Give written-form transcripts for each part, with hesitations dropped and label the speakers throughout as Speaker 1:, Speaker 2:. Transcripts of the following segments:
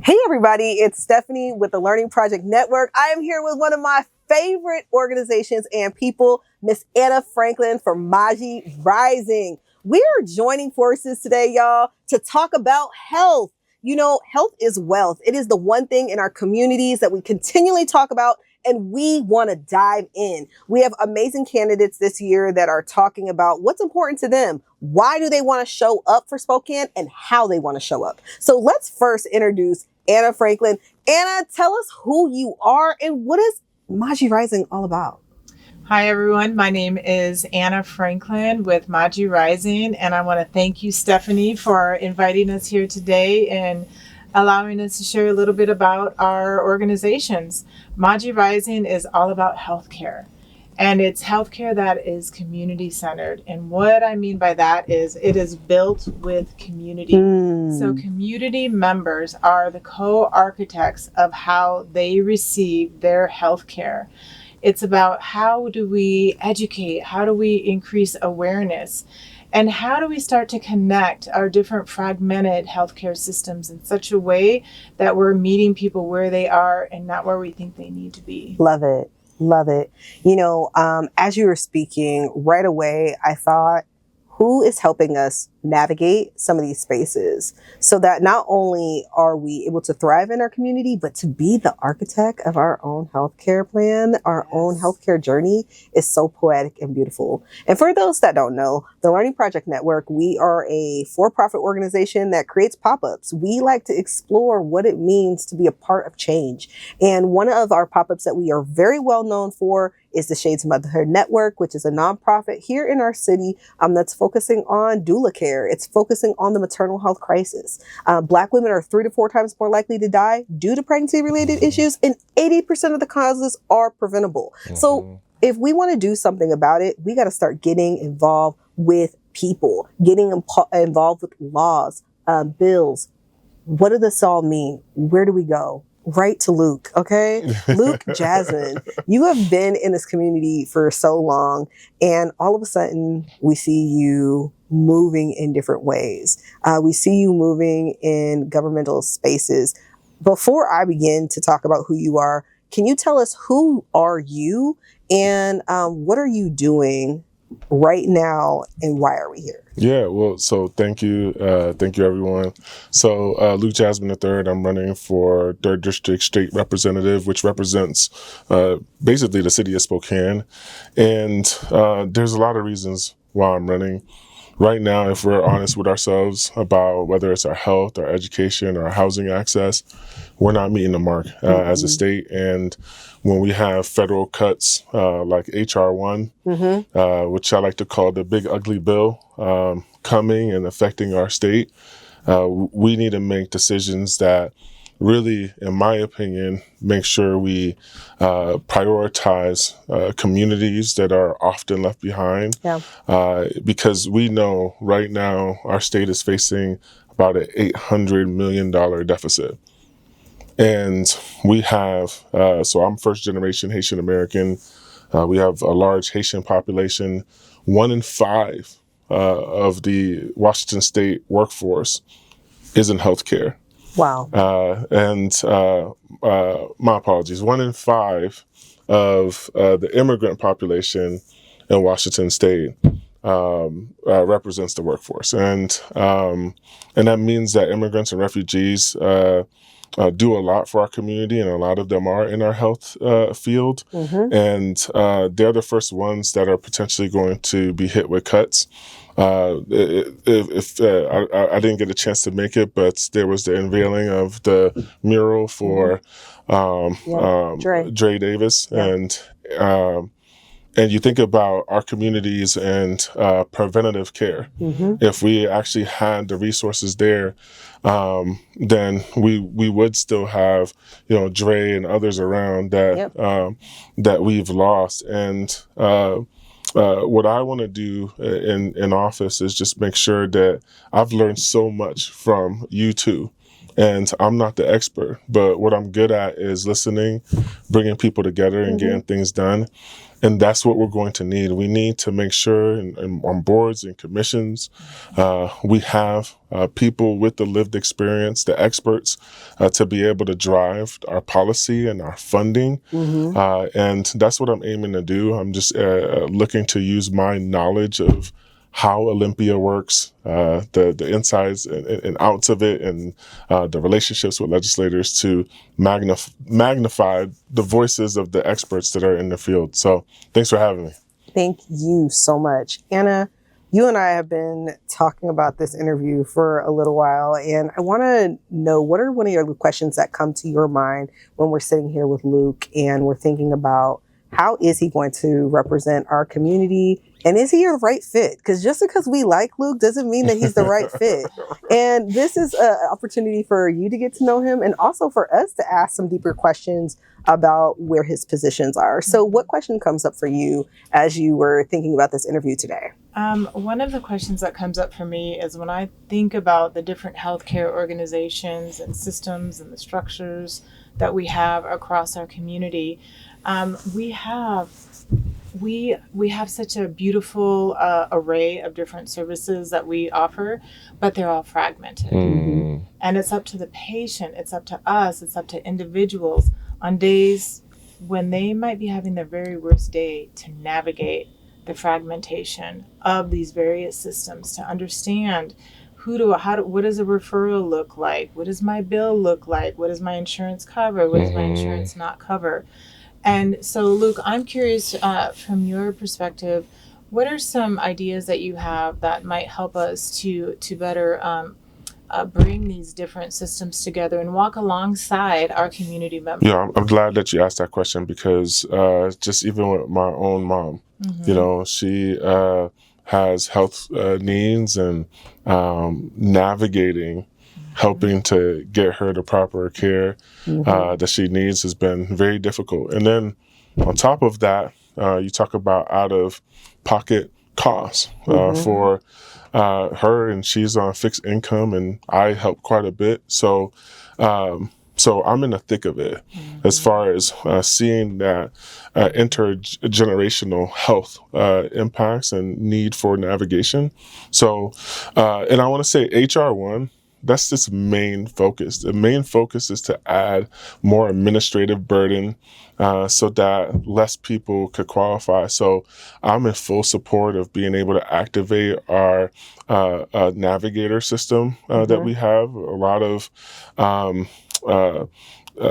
Speaker 1: Hey everybody, it's Stephanie with the Learning Project Network. I am here with one of my favorite organizations and people, Miss Anna Franklin from Maji Rising. We are joining forces today, y'all, to talk about health. You know, health is wealth. It is the one thing in our communities that we continually talk about, and we want to dive in. We have amazing candidates this year that are talking about what's important to them. Why do they want to show up for Spokane and how they want to show up? So let's first introduce Anna Franklin. Anna, tell us who you are and what is Maji Rising all about?
Speaker 2: Hi, everyone. My name is Anna Franklin with Maji Rising, and I want to thank you, Stephanie, for inviting us here today and allowing us to share a little bit about our organizations. Maji Rising is all about healthcare, and it's healthcare that is community centered. And what I mean by that is it is built with community. So community members are the co-architects of how they receive their healthcare. It's about how do we educate, how do we increase awareness, and how do we start to connect our different fragmented healthcare systems in such a way that we're meeting people where they are and not where we think they need to be.
Speaker 1: Love it. Love it. You know, as you were speaking right away, I thought, who is helping us navigate some of these spaces so that not only are we able to thrive in our community, but to be the architect of our own healthcare plan, our own healthcare journey is so poetic and beautiful. And for those that don't know, the Learning Project Network, we are a for-profit organization that creates pop-ups. We like to explore what it means to be a part of change. And one of our pop-ups that we are very well known for is the Shades of Motherhood Network, which is a nonprofit here in our city that's focusing on doula care. It's focusing on the maternal health crisis. Black women are 3 to 4 times more likely to die due to pregnancy-related issues, and 80% of the causes are preventable. So if we want to do something about it, we got to start getting involved with people, getting involved with laws, bills. What does this all mean? Where do we go? Right to Luke, okay? Luke, Jasmin, you have been in this community for so long, and all of a sudden we see you moving in different ways. We see you moving in governmental spaces. Before I begin to talk about who you are, can you tell us who are you and what are you doing right now and why are we here?
Speaker 3: Yeah, well, so thank you everyone. So Luke Jasmin III, I'm running for 3rd District State Representative, which represents basically the city of Spokane. And there's a lot of reasons why I'm running. Right now, if we're honest with ourselves about whether it's our health, our education, or our housing access, we're not meeting the mark as a state. And when we have federal cuts like H.R. 1, which I like to call the big ugly bill, coming and affecting our state, we need to make decisions that really, in my opinion, make sure we prioritize communities that are often left behind. Because we know right now our state is facing about an $800 million deficit. And we have, so I'm first generation Haitian American. We have a large Haitian population. 1 in 5 of the Washington State workforce is in healthcare.
Speaker 1: Wow.
Speaker 3: My apologies. 1 in 5 of the immigrant population in Washington State represents the workforce, and that means that immigrants and refugees do a lot for our community, and a lot of them are in our health field, and they're the first ones that are potentially going to be hit with cuts. If I didn't get a chance to make it, but there was the unveiling of the mural for Dre Davis, and you think about our communities and preventative care. If we actually had the resources there, then we would still have, Dre and others around that that we've lost. And what I want to do in office is just make sure that I've learned so much from you two. And I'm not the expert, but what I'm good at is listening, bringing people together and getting things done. And that's what we're going to need. We need to make sure on boards and commissions, we have people with the lived experience, the experts, to be able to drive our policy and our funding. And that's what I'm aiming to do. I'm just looking to use my knowledge of how Olympia works, the insides and outs of it, and the relationships with legislators to magnify the voices of the experts that are in the field. So thanks for having me.
Speaker 1: Thank you so much. Anna, you and I have been talking about this interview for a little while, and I want to know, what are one of your questions that come to your mind when we're sitting here with Luke and we're thinking about how is he going to represent our community? And is he a right fit? Because just because we like Luke doesn't mean that he's the right fit. And this is an opportunity for you to get to know him, and also for us to ask some deeper questions about where his positions are. So what question comes up for you as you were thinking about this interview today?
Speaker 2: One of the questions that comes up for me is when I think about the different healthcare organizations and systems and the structures that we have across our community. We have such a beautiful array of different services that we offer, but they're all fragmented. And it's up to the patient, it's up to us, it's up to individuals on days when they might be having their very worst day to navigate the fragmentation of these various systems, to understand what does a referral look like? What does my bill look like? What does my insurance cover? What does my insurance not cover? And so, Luke, I'm curious from your perspective, what are some ideas that you have that might help us to better bring these different systems together and walk alongside our community members?
Speaker 3: Yeah, I'm glad that you asked that question, because just even with my own mom, you know, she has health needs, and navigating helping to get her the proper care that she needs has been very difficult. And then on top of that, you talk about out-of-pocket costs for her, and she's on fixed income, and I help quite a bit. So I'm in the thick of it as far as seeing that intergenerational health impacts and need for navigation. So, and I want to say HR1, that's its main focus. The main focus is to add more administrative burden so that less people could qualify. So I'm in full support of being able to activate our navigator system that we have. A lot of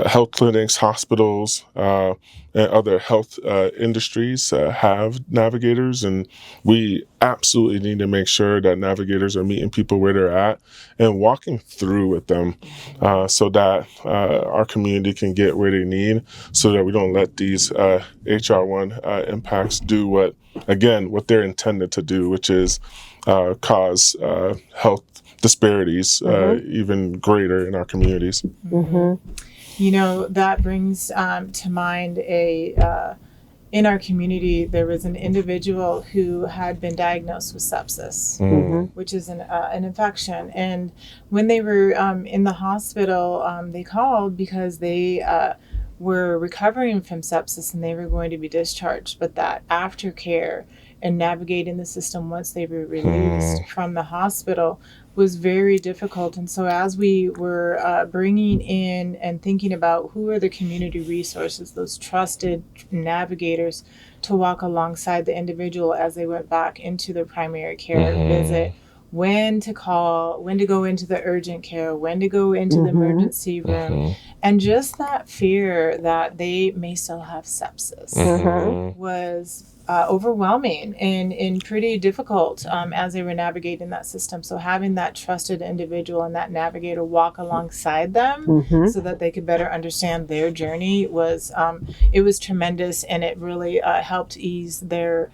Speaker 3: health clinics, hospitals, and other health industries have navigators, and we absolutely need to make sure that navigators are meeting people where they're at and walking through with them so that our community can get where they need, so that we don't let these HR1 impacts do what they're intended to do, which is cause health disparities even greater in our communities.
Speaker 2: You know, that brings to mind in our community, there was an individual who had been diagnosed with sepsis, which is an infection. And when they were in the hospital, they called because they were recovering from sepsis and they were going to be discharged. But that aftercare and navigating the system once they were released from the hospital was very difficult. And so as we were bringing in and thinking about who are the community resources, those trusted navigators to walk alongside the individual as they went back into their primary care visit, when to call, when to go into the urgent care, when to go into the emergency room, and just that fear that they may still have sepsis was overwhelming and pretty difficult as they were navigating that system. So having that trusted individual and that navigator walk alongside them so that they could better understand their journey was it was tremendous, and it really helped ease their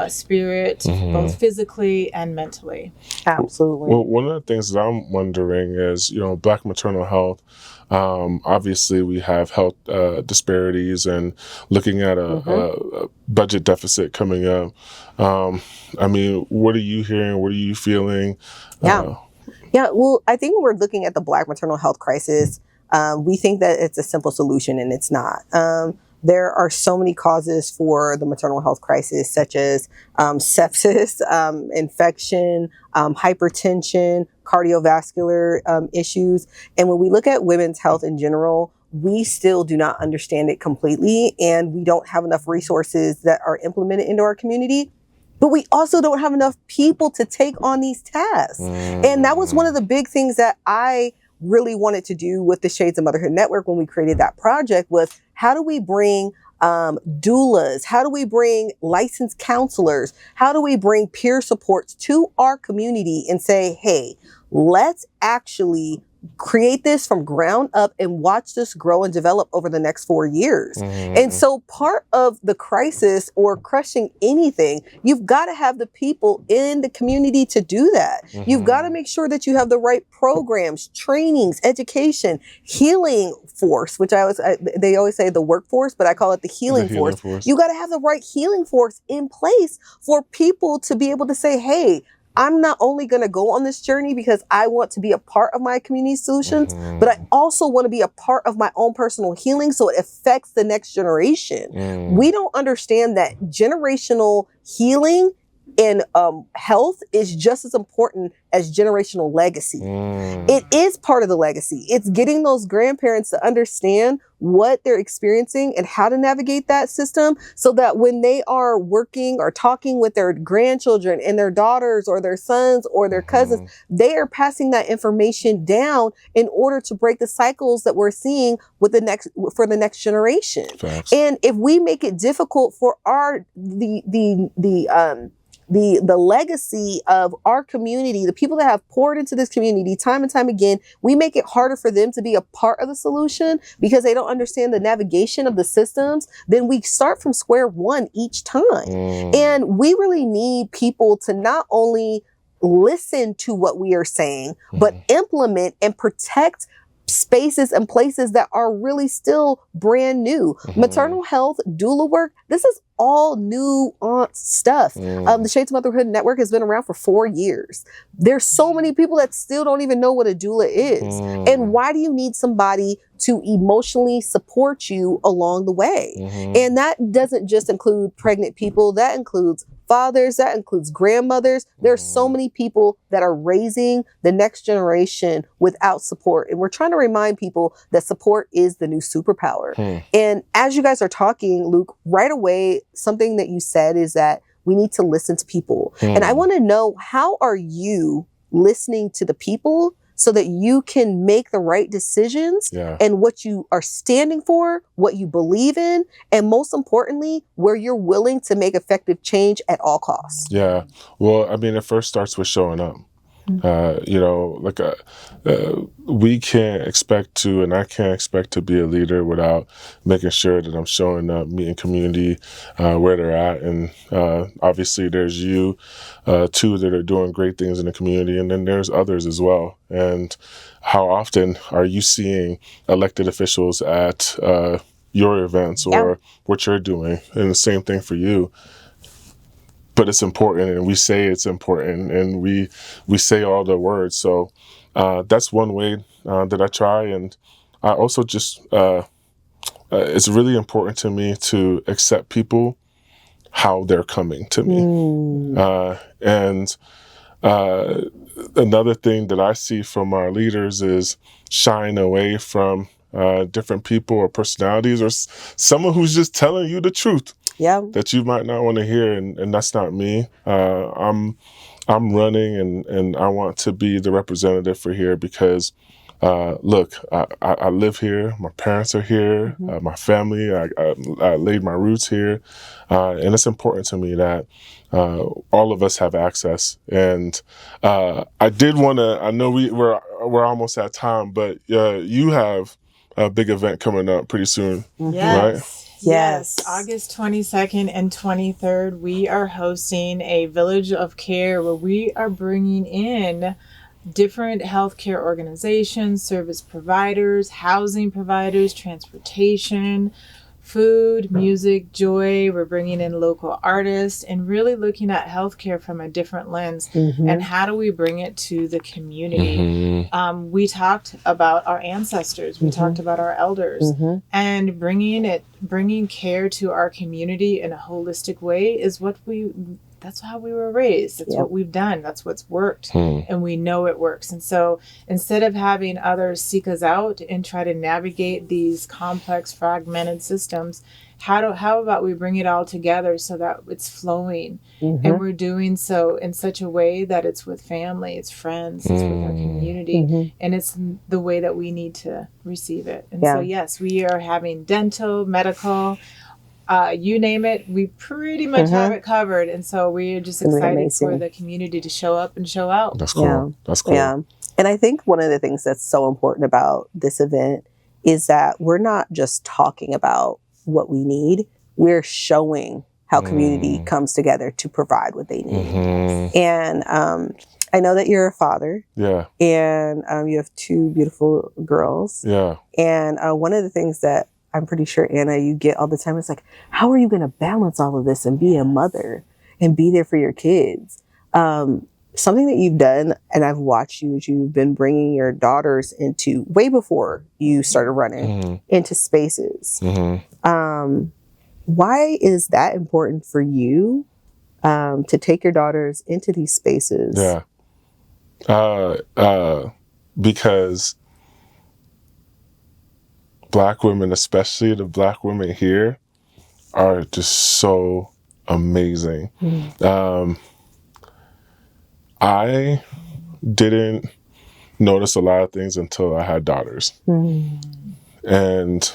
Speaker 2: spirit both physically and mentally.
Speaker 1: Absolutely.
Speaker 3: Well, one of the things that I'm wondering is, you know, Black maternal health. Obviously, we have health disparities, and looking at a budget deficit coming up. I mean, what are you hearing? What are you feeling?
Speaker 1: Yeah. Yeah, well, I think when we're looking at the Black maternal health crisis, we think that it's a simple solution, and it's not. There are so many causes for the maternal health crisis, such as sepsis, infection, hypertension, cardiovascular issues. And when we look at women's health in general, we still do not understand it completely, and we don't have enough resources that are implemented into our community. But we also don't have enough people to take on these tasks. And that was one of the big things that I really wanted to do with the Shades of Motherhood Network when we created that project was how do we bring doulas? How do we bring licensed counselors? How do we bring peer supports to our community and say, hey, let's actually create this from ground up and watch this grow and develop over the next 4 years. And so part of the crisis or crushing anything, you've got to have the people in the community to do that. You've got to make sure that you have the right programs, trainings, education, healing force, which they always say the workforce, but I call it the healing force. You got to have the right healing force in place for people to be able to say, hey, I'm not only going to go on this journey because I want to be a part of my community solutions, but I also want to be a part of my own personal healing so it affects the next generation. We don't understand that generational healing and health is just as important as generational legacy. It is part of the legacy. It's getting those grandparents to understand what they're experiencing and how to navigate that system so that when they are working or talking with their grandchildren and their daughters or their sons or their cousins, they are passing that information down in order to break the cycles that we're seeing with for the next generation. Facts. And if we make it difficult for the legacy of our community, the people that have poured into this community time and time again, we make it harder for them to be a part of the solution because they don't understand the navigation of the systems, then we start from square one each time. And we really need people to not only listen to what we are saying, but implement and protect spaces and places that are really still brand new. Maternal health, doula work, this is all nuanced stuff. The Shades of Motherhood Network has been around for 4 years. There's so many people that still don't even know what a doula is. And why do you need somebody to emotionally support you along the way? And that doesn't just include pregnant people, that includes fathers, that includes grandmothers. There are so many people that are raising the next generation without support. And we're trying to remind people that support is the new superpower. And as you guys are talking, Luke, right away, something that you said is that we need to listen to people. And I want to know, how are you listening to the people so that you can make the right decisions and what you are standing for, what you believe in, and most importantly, where you're willing to make effective change at all costs?
Speaker 3: Yeah. Well, I mean, it first starts with showing up. We can't expect to, and I can't expect to be a leader without making sure that I'm showing up, meeting community where they're at. And obviously there's you two that are doing great things in the community, and then there's others as well. And how often are you seeing elected officials at your events or what you're doing? And the same thing for you. But it's important, and we say it's important, and we say all the words. So that's one way that I try. And I also just, it's really important to me to accept people how they're coming to me. And another thing that I see from our leaders is shying away from different people or personalities or someone who's just telling you the truth. That you might not want to hear, and that's not me. I'm running, and I want to be the representative for here because, look, I live here. My parents are here. My family. I laid my roots here, and it's important to me that all of us have access. And I did want to. I know we're almost at time, but you have a big event coming up pretty soon, right?
Speaker 2: Yes, August 22nd and 23rd, we are hosting a Village of Care where we are bringing in different healthcare organizations, service providers, housing providers, transportation, food, music, joy. We're bringing in local artists and really looking at healthcare from a different lens. And how do we bring it to the community? We talked about our ancestors. We talked about our elders, and bringing care to our community in a holistic way is that's how we were raised. That's what we've done. That's what's worked. And we know it works. And so instead of having others seek us out and try to navigate these complex, fragmented systems, how about we bring it all together so that it's flowing? And we're doing so in such a way that it's with family, it's friends, it's with our community, and it's the way that we need to receive it. And so, yes, we are having dental, medical, you name it, we pretty much have it covered. And so we're just excited for the community to show up and show out.
Speaker 3: That's cool.
Speaker 1: Yeah.
Speaker 3: That's cool.
Speaker 1: Yeah. And I think one of the things that's so important about this event is that we're not just talking about what we need, we're showing how community comes together to provide what they need. And I know that you're a father.
Speaker 3: Yeah.
Speaker 1: And you have 2 beautiful girls.
Speaker 3: Yeah.
Speaker 1: And one of the things that I'm pretty sure, Anna, you get all the time, it's like, how are you going to balance all of this and be a mother and be there for your kids? Something that you've done, and I've watched you, is you've been bringing your daughters into, way before you started running, into spaces. Why is that important for you, to take your daughters into these spaces?
Speaker 3: Yeah. Because Black women, especially the Black women here, are just so amazing. I didn't notice a lot of things until I had daughters. And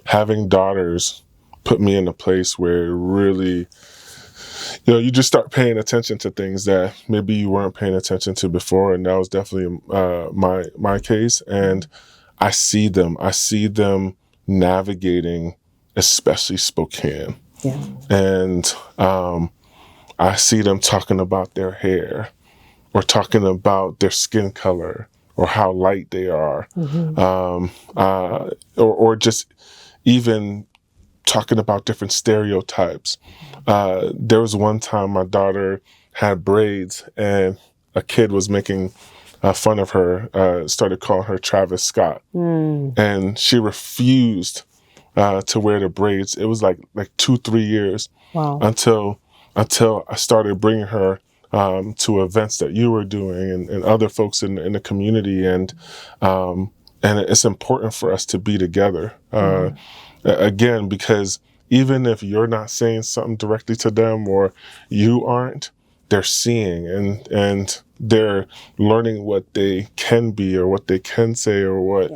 Speaker 3: having daughters put me in a place where really, you just start paying attention to things that maybe you weren't paying attention to before. And that was definitely my case. And I see them navigating, especially Spokane.
Speaker 1: Yeah.
Speaker 3: And I see them talking about their hair, or talking about their skin color, or how light they are, or just even talking about different stereotypes. There was one time my daughter had braids, and a kid was making fun of her, started calling her Travis Scott. And she refused to wear the braids. It was like 2-3 years until I started bringing her to events that you were doing, and other folks in the community. And it's important for us to be together. Again, because even if you're not saying something directly to them, or you aren't, they're seeing and they're learning what they can be, or what they can say, or what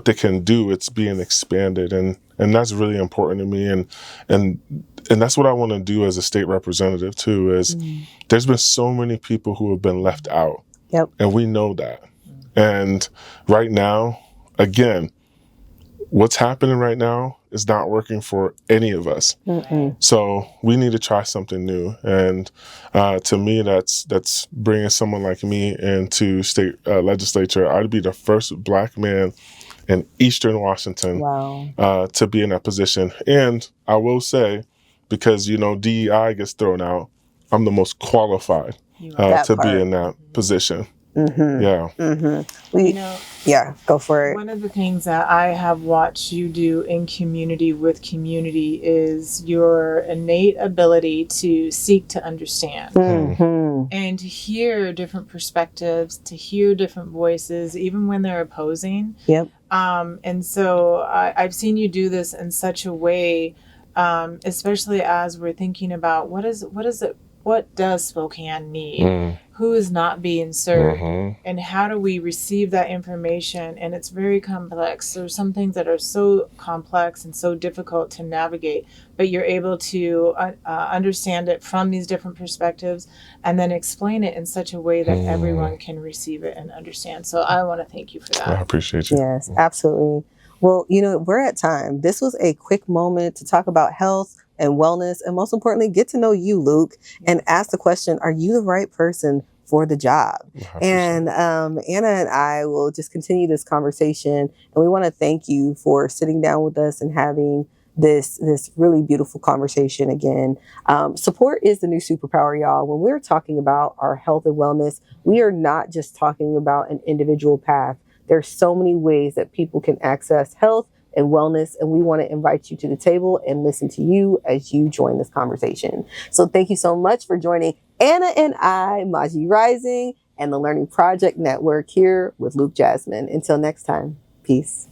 Speaker 3: they can do. It's being expanded, and that's really important to me. And that's what I want to do as a state representative too. Is there's been so many people who have been left out, and we know that. And right now, again, what's happening right now is not working for any of us. So we need to try something new. And to me, that's bringing someone like me into state legislature. I'd be the first Black man in Eastern Washington to be in that position. And I will say, because DEI gets thrown out, I'm the most qualified to be in that position. Yeah.
Speaker 1: Go for it.
Speaker 2: One of the things that I have watched you do in community with community is your innate ability to seek to understand and to hear different perspectives, to hear different voices, even when they're opposing. And so I've seen you do this in such a way, especially as we're thinking about what does Spokane need? Who is not being served? And how do we receive that information? And it's very complex. There's some things that are so complex and so difficult to navigate, but you're able to understand it from these different perspectives and then explain it in such a way that everyone can receive it and understand. So I want to thank you for that.
Speaker 3: I appreciate you.
Speaker 1: Yes, absolutely. Well, we're at time. This was a quick moment to talk about health and wellness, and most importantly, get to know you, Luke, and ask the question, are you the right person for the job.
Speaker 3: 100%.
Speaker 1: And Anna and I will just continue this conversation. And we want to thank you for sitting down with us and having this really beautiful conversation again. Support is the new superpower, y'all. When we're talking about our health and wellness, we are not just talking about an individual path. There's so many ways that people can access health and wellness, and we want to invite you to the table and listen to you as you join this conversation. So thank you so much for joining Anna and I, Maji Rising, and the Learning Project Network here with Luke Jasmin. Until next time, peace.